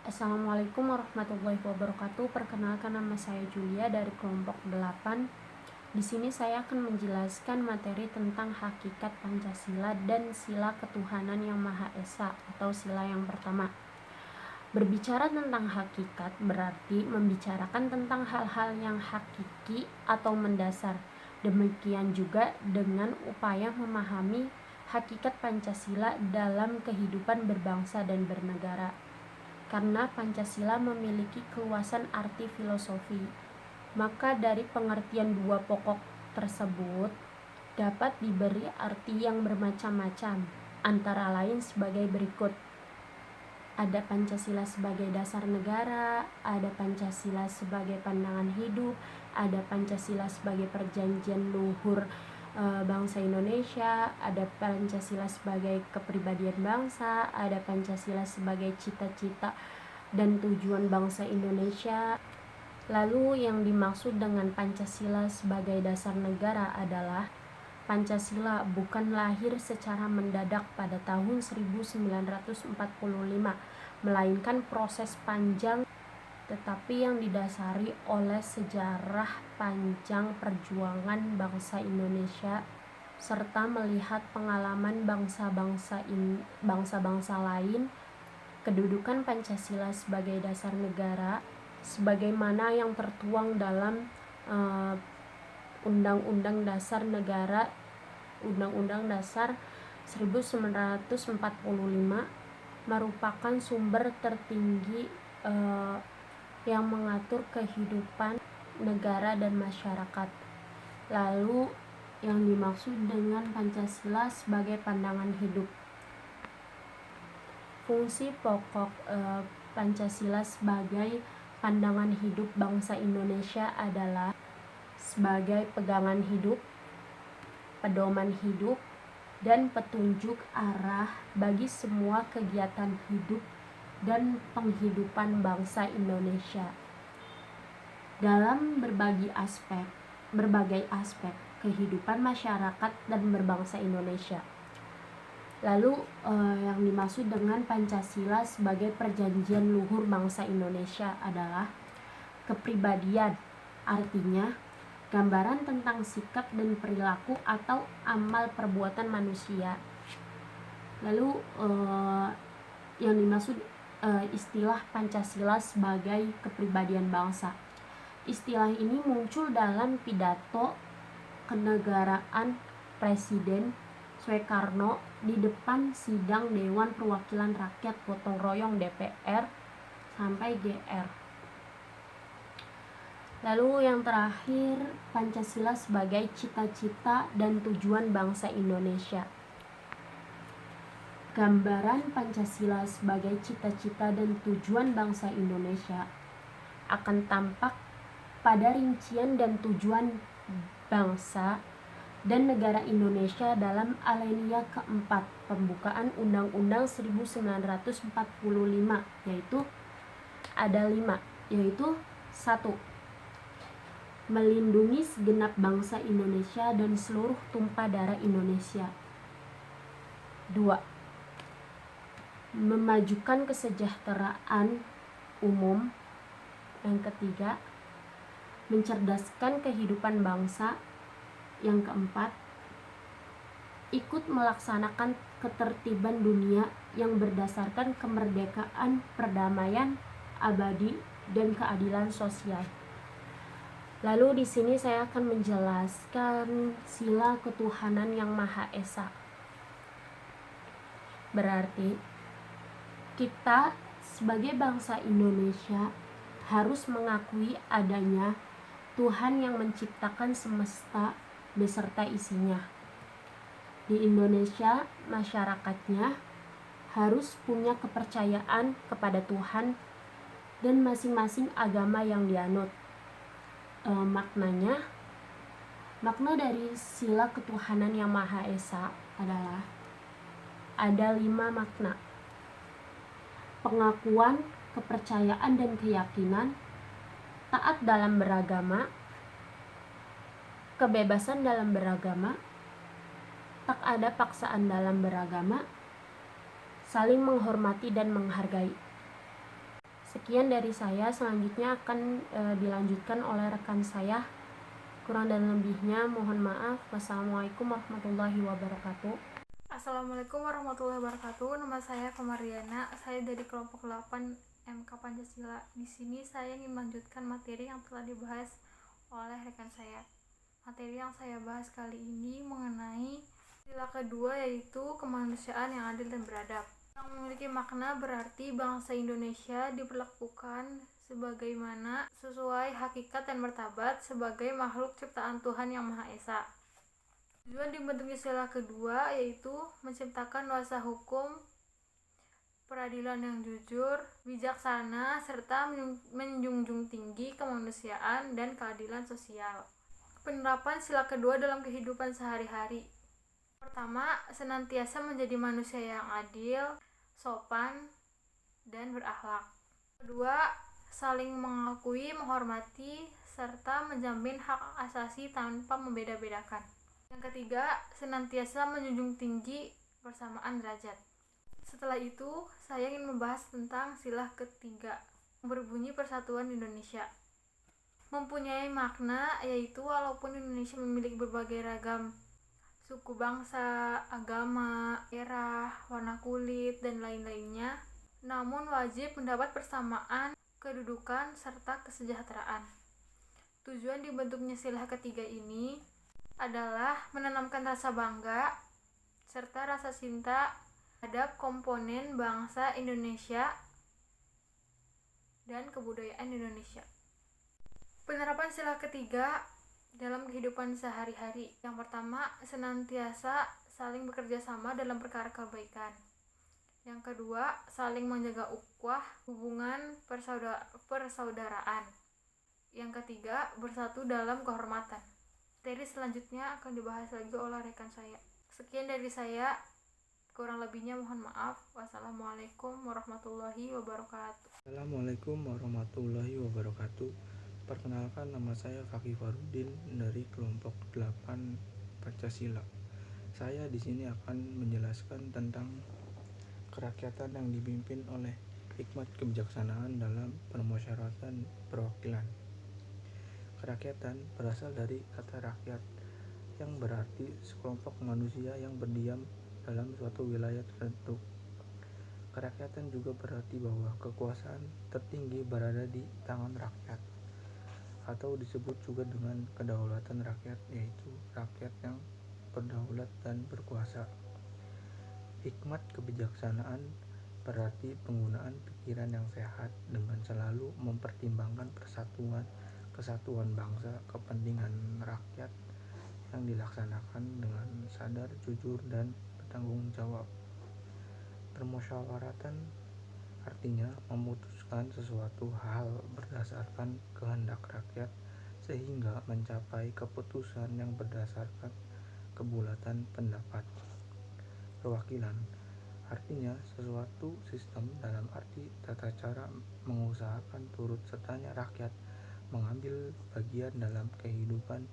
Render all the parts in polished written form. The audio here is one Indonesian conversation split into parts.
Assalamualaikum warahmatullahi wabarakatuh. Perkenalkan, nama saya Julia dari kelompok 8. Di sini saya akan menjelaskan materi tentang hakikat Pancasila dan sila ketuhanan yang Maha Esa atau sila yang pertama. Berbicara tentang hakikat berarti membicarakan tentang hal-hal yang hakiki atau mendasar. Demikian juga dengan upaya memahami hakikat Pancasila dalam kehidupan berbangsa dan bernegara. Karena Pancasila memiliki keluasan arti filosofi, maka dari pengertian dua pokok tersebut dapat diberi arti yang bermacam-macam, antara lain sebagai berikut. Ada Pancasila sebagai dasar negara, ada Pancasila sebagai pandangan hidup, ada Pancasila sebagai perjanjian luhur bangsa Indonesia, ada Pancasila sebagai kepribadian bangsa, ada Pancasila sebagai cita-cita dan tujuan bangsa Indonesia. Lalu yang dimaksud dengan Pancasila sebagai dasar negara adalah Pancasila bukan lahir secara mendadak pada tahun 1945, melainkan proses panjang tetapi yang didasari oleh sejarah panjang perjuangan bangsa Indonesia serta melihat pengalaman bangsa-bangsa lain. Kedudukan Pancasila sebagai dasar negara sebagaimana yang tertuang dalam Undang-Undang Dasar Negara, Undang-Undang Dasar 1945 merupakan sumber tertinggi yang mengatur kehidupan negara dan masyarakat. Lalu yang dimaksud dengan Pancasila sebagai pandangan hidup. Fungsi pokok Pancasila sebagai pandangan hidup bangsa Indonesia adalah sebagai pegangan hidup, pedoman hidup, dan petunjuk arah bagi semua kegiatan hidup dan penghidupan bangsa Indonesia dalam berbagai aspek kehidupan masyarakat dan berbangsa Indonesia. Lalu yang dimaksud dengan Pancasila sebagai perjanjian luhur bangsa Indonesia adalah kepribadian, artinya gambaran tentang sikap dan perilaku atau amal perbuatan manusia. Lalu yang dimaksud istilah Pancasila sebagai kepribadian bangsa. Istilah ini muncul dalam pidato kenegaraan Presiden Soekarno di depan sidang Dewan Perwakilan Rakyat Gotong Royong DPR sampai GR. Lalu yang terakhir, Pancasila sebagai cita-cita dan tujuan bangsa Indonesia. Gambaran Pancasila sebagai cita-cita dan tujuan bangsa Indonesia akan tampak pada rincian dan tujuan bangsa dan negara Indonesia dalam alinea keempat pembukaan Undang-Undang 1945, yaitu ada 5, yaitu 1. Melindungi segenap bangsa Indonesia dan seluruh tumpah darah Indonesia. 2. Memajukan kesejahteraan umum. Yang ketiga, mencerdaskan kehidupan bangsa. Yang keempat, ikut melaksanakan ketertiban dunia yang berdasarkan kemerdekaan, perdamaian abadi, dan keadilan sosial. Lalu di sini saya akan menjelaskan sila ketuhanan yang Maha Esa. Berarti kita sebagai bangsa Indonesia harus mengakui adanya Tuhan yang menciptakan semesta beserta isinya. Di Indonesia, masyarakatnya harus punya kepercayaan kepada Tuhan dan masing-masing agama yang dianut. Makna dari sila ketuhanan yang Maha Esa adalah ada 5 makna. Pengakuan, kepercayaan dan keyakinan, taat dalam beragama, kebebasan dalam beragama, tak ada paksaan dalam beragama, saling menghormati dan menghargai. Sekian dari saya, selanjutnya akan dilanjutkan oleh rekan saya. Kurang dan lebihnya mohon maaf. Wassalamualaikum warahmatullahi wabarakatuh. Assalamualaikum warahmatullahi wabarakatuh. Nama saya Komariana. Saya dari kelompok 8 MK Pancasila. Di sini saya ingin melanjutkan materi yang telah dibahas oleh rekan saya. Materi yang saya bahas kali ini mengenai sila kedua, yaitu kemanusiaan yang adil dan beradab. Yang memiliki makna berarti bangsa Indonesia diperlakukan sebagaimana sesuai hakikat dan martabat sebagai makhluk ciptaan Tuhan Yang Maha Esa. Tujuan dibentuknya sila kedua yaitu menciptakan nuansa hukum, peradilan yang jujur, bijaksana, serta menjunjung tinggi kemanusiaan dan keadilan sosial. Penerapan sila kedua dalam kehidupan sehari-hari. Pertama, senantiasa menjadi manusia yang adil, sopan, dan berakhlak. Kedua, saling mengakui, menghormati, serta menjamin hak asasi tanpa membeda-bedakan. Yang ketiga, senantiasa menjunjung tinggi persamaan derajat. Setelah itu, saya ingin membahas tentang sila ketiga, yang berbunyi Persatuan Indonesia. Mempunyai makna yaitu walaupun Indonesia memiliki berbagai ragam suku bangsa, agama, daerah, warna kulit, dan lain-lainnya, namun wajib mendapat persamaan kedudukan serta kesejahteraan. Tujuan dibentuknya sila ketiga ini adalah menanamkan rasa bangga serta rasa cinta terhadap komponen bangsa Indonesia dan kebudayaan Indonesia. Penerapan sila ketiga dalam kehidupan sehari-hari. Yang pertama, senantiasa saling bekerja sama dalam perkara kebaikan. Yang kedua, saling menjaga ukhuwah, hubungan persaudaraan. Yang ketiga, bersatu dalam kehormatan. Materi selanjutnya akan dibahas lagi oleh rekan saya. Sekian dari saya, kurang lebihnya mohon maaf. Wassalamualaikum warahmatullahi wabarakatuh. Assalamualaikum warahmatullahi wabarakatuh. Perkenalkan, nama saya Fakih Farudin dari kelompok 8 Pancasila. Saya di sini akan menjelaskan tentang kerakyatan yang dipimpin oleh hikmat kebijaksanaan dalam permusyawaratan perwakilan. Kerakyatan berasal dari kata rakyat yang berarti sekelompok manusia yang berdiam dalam suatu wilayah tertentu. Kerakyatan juga berarti bahwa kekuasaan tertinggi berada di tangan rakyat, atau disebut juga dengan kedaulatan rakyat, yaitu rakyat yang berdaulat dan berkuasa. Hikmat kebijaksanaan berarti penggunaan pikiran yang sehat dengan selalu mempertimbangkan kesatuan bangsa, kepentingan rakyat yang dilaksanakan dengan sadar, jujur, dan bertanggung jawab. Permusyawaratan artinya memutuskan sesuatu hal berdasarkan kehendak rakyat sehingga mencapai keputusan yang berdasarkan kebulatan pendapat. Perwakilan artinya sesuatu sistem dalam arti tata cara mengusahakan turut sertanya rakyat mengambil bagian dalam kehidupan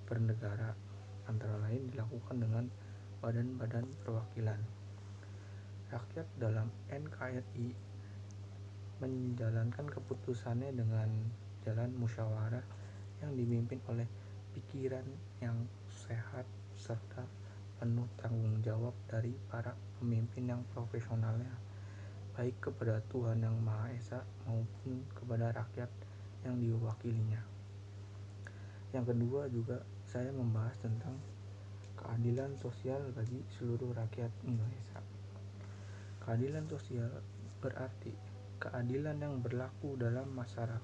bernegara, antara lain dilakukan dengan badan-badan perwakilan. Rakyat dalam NKRI menjalankan keputusannya dengan jalan musyawarah yang dipimpin oleh pikiran yang sehat serta penuh tanggung jawab dari para pemimpin yang profesionalnya, baik kepada Tuhan Yang Maha Esa maupun kepada rakyat yang diwakilinya. Yang kedua, juga saya membahas tentang keadilan sosial bagi seluruh rakyat Indonesia. Keadilan sosial berarti keadilan yang berlaku dalam masyarakat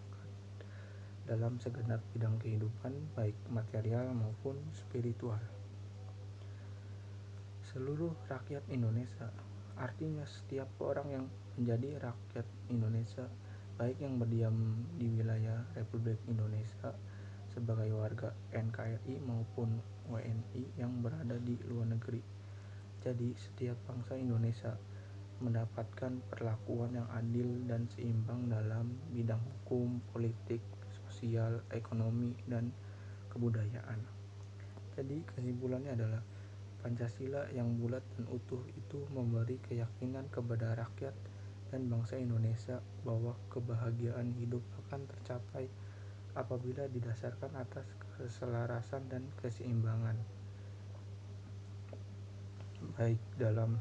dalam segenap bidang kehidupan, baik material maupun spiritual. Seluruh rakyat Indonesia artinya setiap orang yang menjadi rakyat Indonesia, baik yang berdiam di wilayah Republik Indonesia sebagai warga NKRI maupun WNI yang berada di luar negeri. Jadi setiap bangsa Indonesia mendapatkan perlakuan yang adil dan seimbang dalam bidang hukum, politik, sosial, ekonomi, dan kebudayaan. Jadi kesimpulannya adalah Pancasila yang bulat dan utuh itu memberi keyakinan kepada rakyat dan bangsa Indonesia bahwa kebahagiaan hidup akan tercapai apabila didasarkan atas keselarasan dan keseimbangan, baik dalam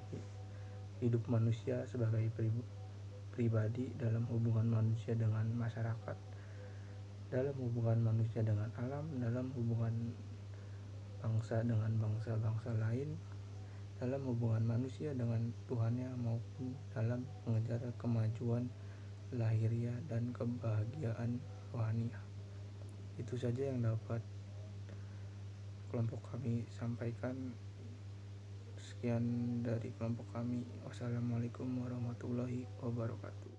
hidup manusia sebagai pribadi, dalam hubungan manusia dengan masyarakat, dalam hubungan manusia dengan alam, dalam hubungan bangsa dengan bangsa-bangsa lain, dalam hubungan manusia dengan Tuhannya, maupun dalam mengejar kemajuan lahiriah dan kebahagiaan rohaniah. Itu saja yang dapat kelompok kami sampaikan. Sekian dari kelompok kami. Wassalamualaikum warahmatullahi wabarakatuh.